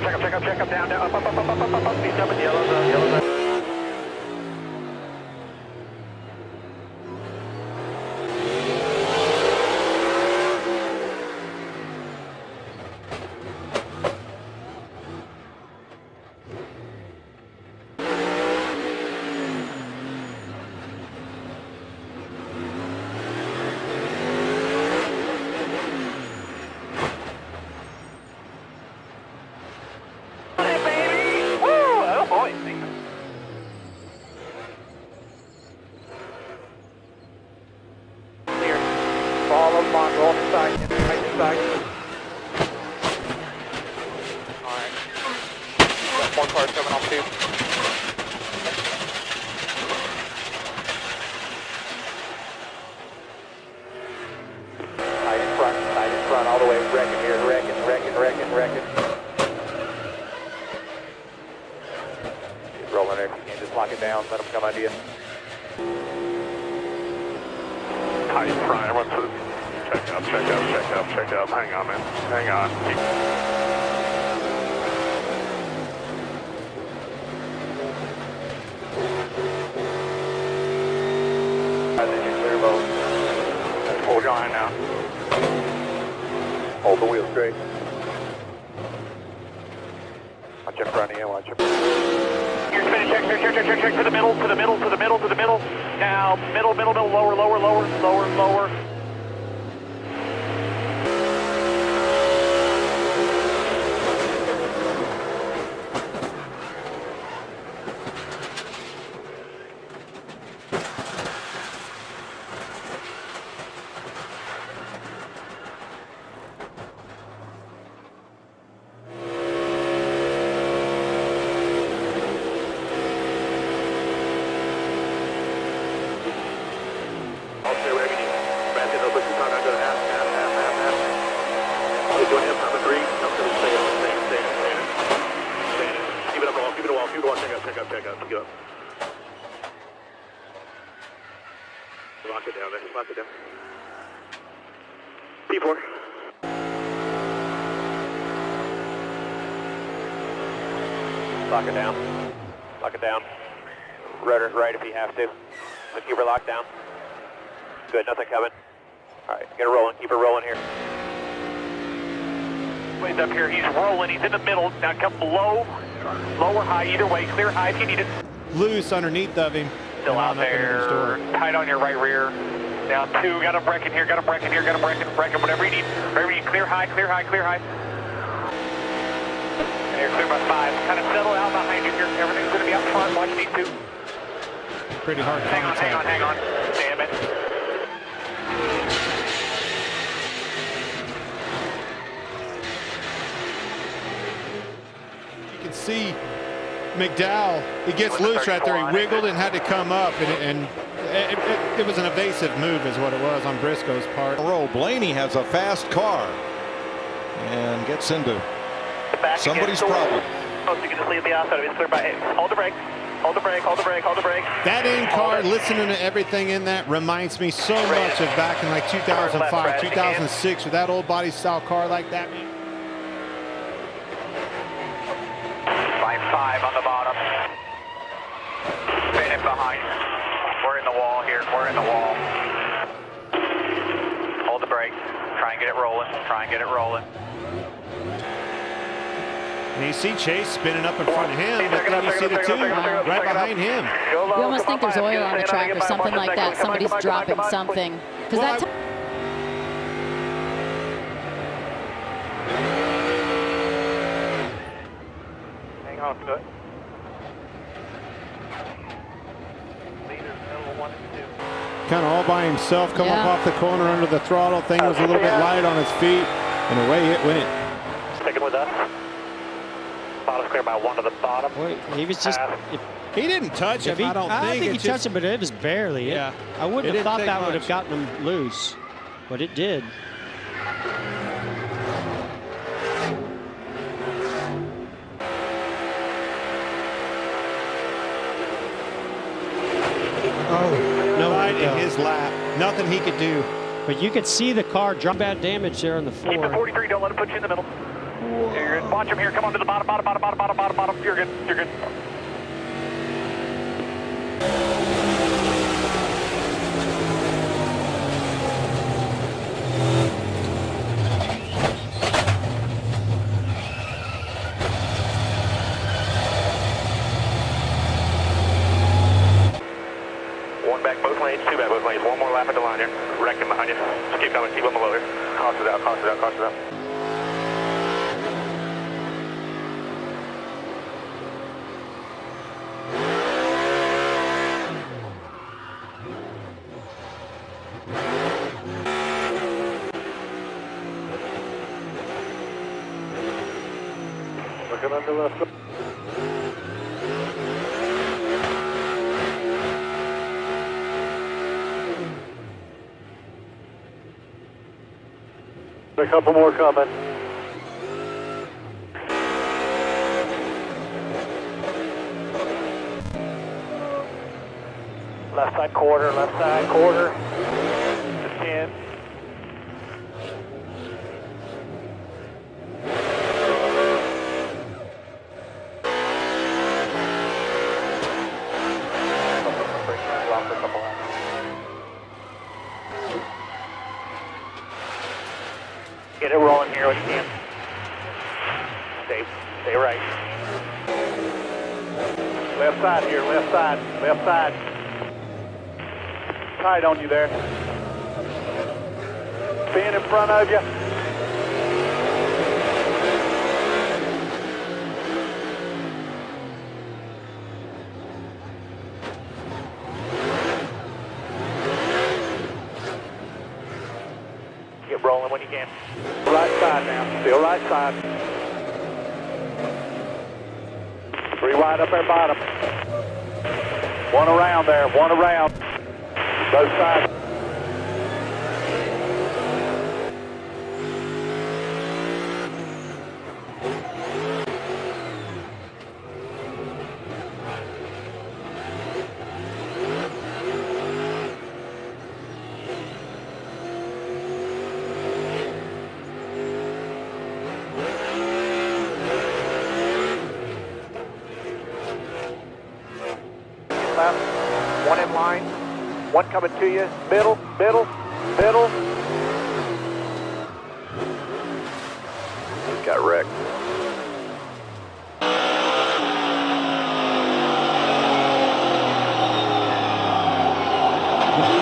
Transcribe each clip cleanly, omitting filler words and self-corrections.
up, down, up, he's jumping, yellow's up. Follow them on, roll inside, right inside. Alright. Got more cars coming off too. Tight in front, all the way, wrecking here, wrecking. Keep rolling there, you can just lock it down, let them come on to you. Tight in front, everyone says, check up, hang on man, hang on. I think you're clear both. Hold your line now. Hold the wheel straight. Watch in front of you, watch in front of you. Here's finish, check, to the middle. Now, middle, lower. Check up. Lock it down there, P4. Lock it down. Rudder right if you have to. Just keep her locked down. Good, nothing coming. Alright, get her rolling, keep her rolling here. Ways up here, he's rolling, he's in the middle. Now come low, or high, either way, clear high if you need it. Loose underneath of him. Still out there, tight on your right rear. Down 2, got him wrecking here, wrecking, whatever you need. Clear high. And you're clear by 5. Kind of settle out behind you here. Everything's going to be up front, watch these 2. Pretty hard contact. Hang on. Damn it. You can see McDowell, he gets loose right there. He wiggled and had to come up, and it was an evasive move is what it was on Briscoe's part. Blaney has a fast car and gets into somebody's problem. You can just leave the outside of it. Clear by 8. Hold the brake. That in-car, listening to everything in that reminds me so much of back in like 2005, 2006 with that old body style car like that. Line 5 on the bottom. Spin it behind. We're in the wall here. Hold the brake. Try and get it rolling. And you see Chase spinning up in front of him, but then you see the 2 right behind him. You almost think there's oil on the track or something like that. Somebody's dropping something. Because that. Hang on to it. Leaders, middle 1 and 2. Kind of all by himself, come up off the corner under the throttle. Thing was a little bit light on his feet, and away it went. Sticking with us. Bottom's clear by 1 to the bottom. Wait, he was just. He didn't touch him. I think he touched him, but it was barely. Yeah. I wouldn't have thought that would have gotten him loose, but it did. Oh, no, right in his lap. Nothing he could do. But you could see the car drop bad damage there on the floor. Keep the 43, don't let him put you in the middle. You're good. Watch him here. Come on to the bottom. You're good. You're good. One back both lanes, two back both lanes. One more lap at the line here. Wreck him behind you. Just keep coming. Keep him below there. Cross it out. Looking under left. A couple more coming. Left side quarter. To 10. Get it rolling here when you can. Stay right. Left side here, left side. Tight on you there. Spin in front of you. Get rolling when you can. Right side now, still right side. 3 wide up there bottom. One around. Both sides. Left, one in line, one coming to you, middle. Got wrecked.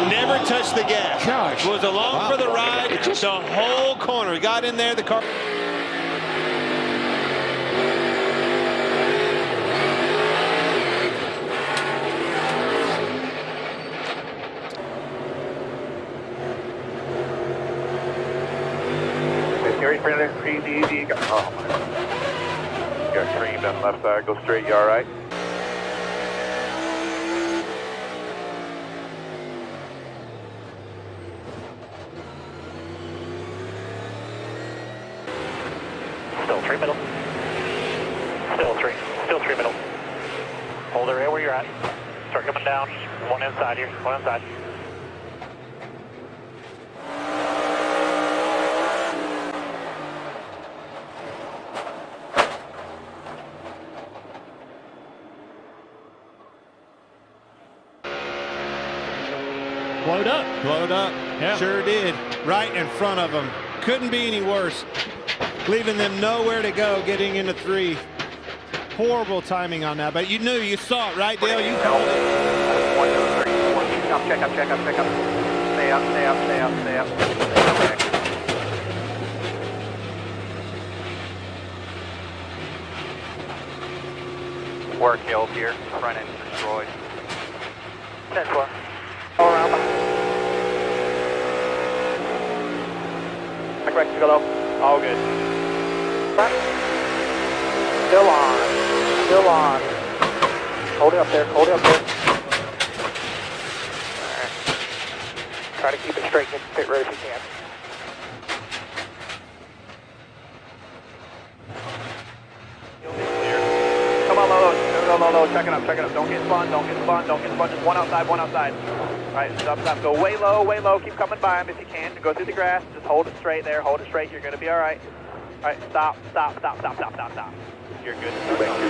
Never touched the gas. Gosh. Was along for the ride. The whole corner. Got in there. The car. Easy. Oh my. Got creamed on the left side. Go straight. You all right? Still 3 middle. Still three middle. Hold it right where you're at. Start coming down. One inside here. One inside. Blowed up. Yeah. Sure did. Right in front of them. Couldn't be any worse. Leaving them nowhere to go, getting into 3. Horrible timing on that, but you knew, you saw it, right, Dale? You called it. 1, 2, 3. 1, 2, check up. Stay up. We're killed here. Front end destroyed. 10-4. All around behind. Back to go low. All good. Still on. Hold it up there. All right. Try to keep it straight and get the pit road if you can. Come on, low. Check it up. Don't get spun. Just one outside. All right, stop. Go way low. Keep coming by him if you can. Go through the grass. Just hold it straight there. You're going to be all right. right, stop. You're good. Thank you.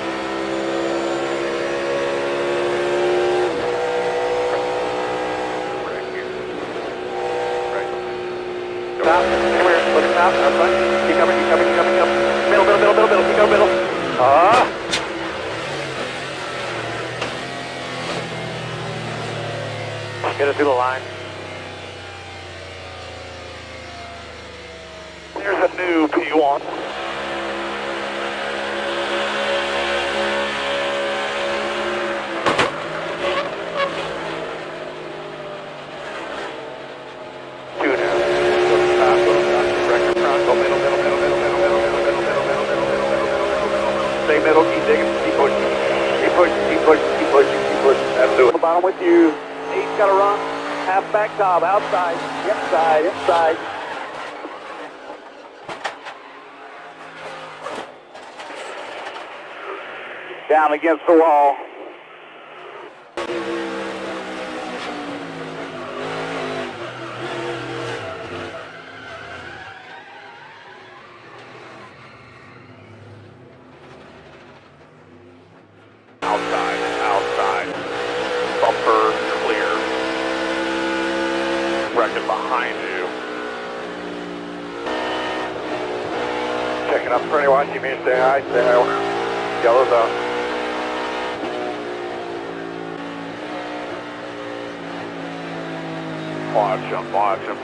Stop. Come here. Look, stop. Outside. Keep coming. Middle. Keep going middle. Get us through the line. There's a new P1. Two now. Stay middle, keep digging, keep pushing. That'll do it. On the bottom with you. 8's got to run. Half back top, outside, inside. Down against the wall. Outside. Bumper clear. Wrecking behind you. Checking up for anyone. You mean stay high. Yellow's up. Watch him.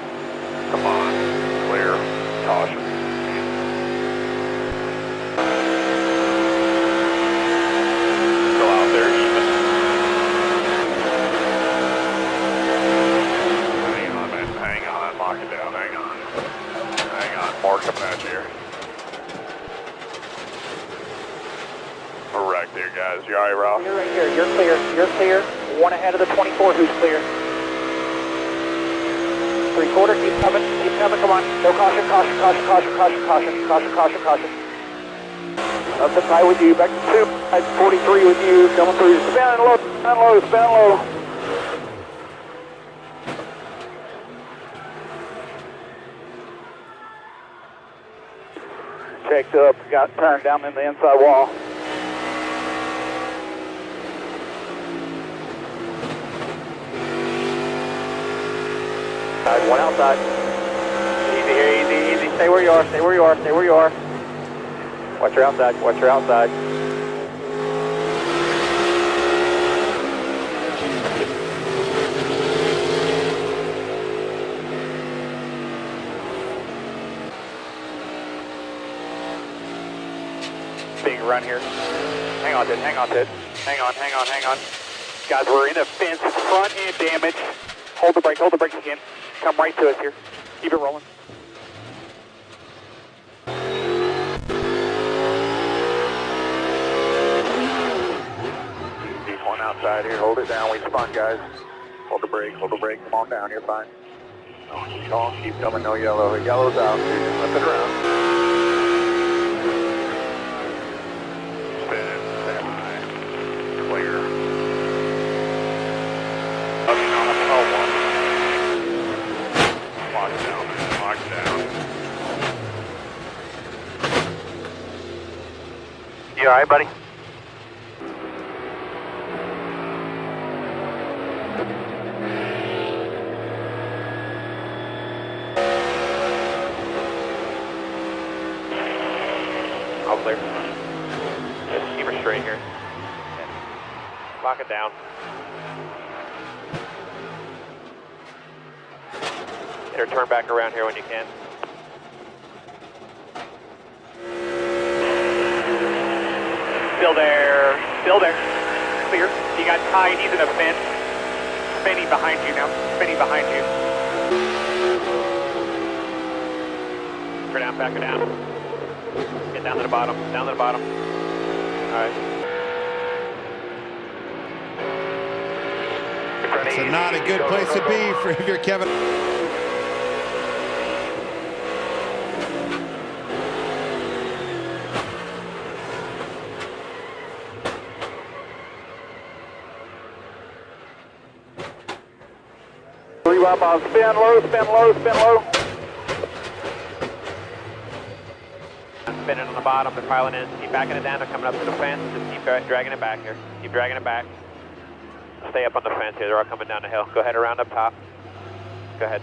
Come on. Clear. Caution. Still out there even. Hang on, lock it down, hang on, more coming at you here. We're wrecked here, guys. You alright, Ralph? You're right here, you're clear. One ahead of the 24, who's clear? 3/4, keep coming, come on. No caution. Up the side with you, back to 2, at 43 with you, coming through. Spin low. Checked up, got turned down in the inside wall. One outside. Easy here, easy. Stay where you are. Watch your outside. Being run here. Hang on, Ted. Hang on. Guys, we're in a fence, front end damage. Hold the brake again. Come right to us here. Keep it rolling. Keep one outside here. Hold it down. We spun, guys. Hold the brake. Come on down. You're fine. Keep coming. No yellow. Yellow's out. Flip it around. Spin. Stand by. Clear. Lock down. You alright, buddy? All clear. Just keep her straight here. Lock it down. Or turn back around here when you can. Still there. Clear. You got Ty, he's in a fence. Spinning behind you now. Back her down. Get down to the bottom. Alright. It's not a good place to be for if you're Kevin. Spin low. spinning on the bottom. They're piling in. Keep backing it down. They're coming up to the fence. Just keep dragging it back here. Keep dragging it back. Stay up on the fence here. They're all coming down the hill. Go ahead around up top. Go ahead.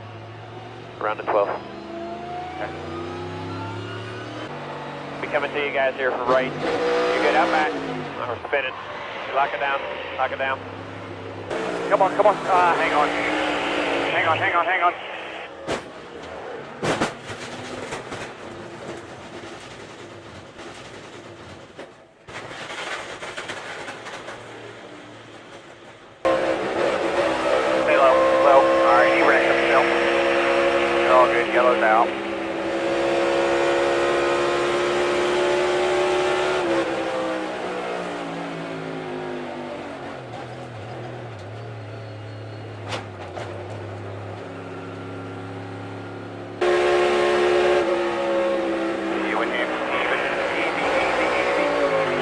Around the 12. Okay. Be coming to you guys here from right. You're good out back. We're spinning. Lock it down. Lock it down. Come on, come on. Hang on. Hang on, hang on, hang on. Stay low, low. All right, he ready up still. It's all good. Yellow's out.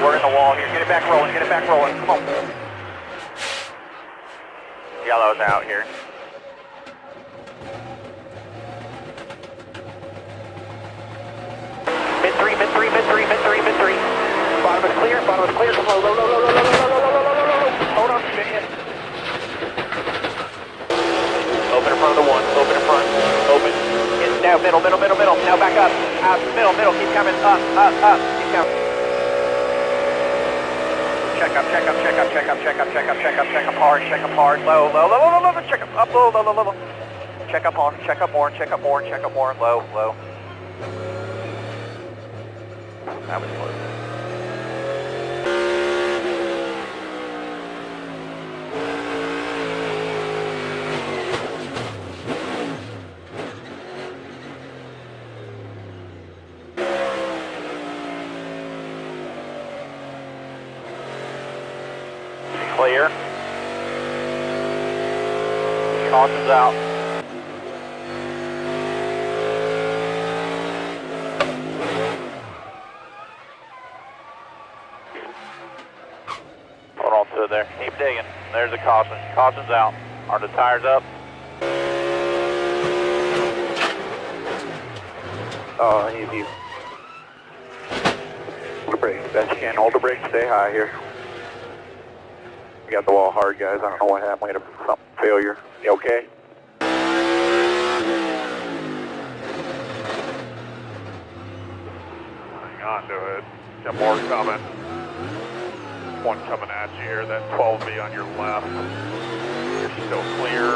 We're in the wall here. Get it back rolling. Get it back rolling. Come on. Yellow's out here. Mid three, mid three, mid three, mid three, mid three. Bottom is clear. Bottom is clear. Come low, low, low, low, low, low, low, low, low, low, low, low. Hold on. Spin in. Open in front of the one. Open in front. Open. Now middle, middle, middle, middle. Now back up. Out. Middle, middle. Keep coming. Up, up, up. Keep coming. Check up, check up, check up, check up, check up, check up, check up, check up hard, check up hard, low, low, low, low, low, low, check up, low, low, low, low, low. Check up on, check up more, check up more, check up more, low, low. That was close. Clear. Caution's out. Hold on to it there. Keep digging. There's the caution. Caution's out. Are the tires up? Oh, easy. Hold the brake. Best you can. Hold the brake. Stay high here. We got the wall hard, guys. I don't know what happened. We had some failure. You okay? Hang on to it. Got more coming. One coming at you here. That 12B on your left. You're still clear.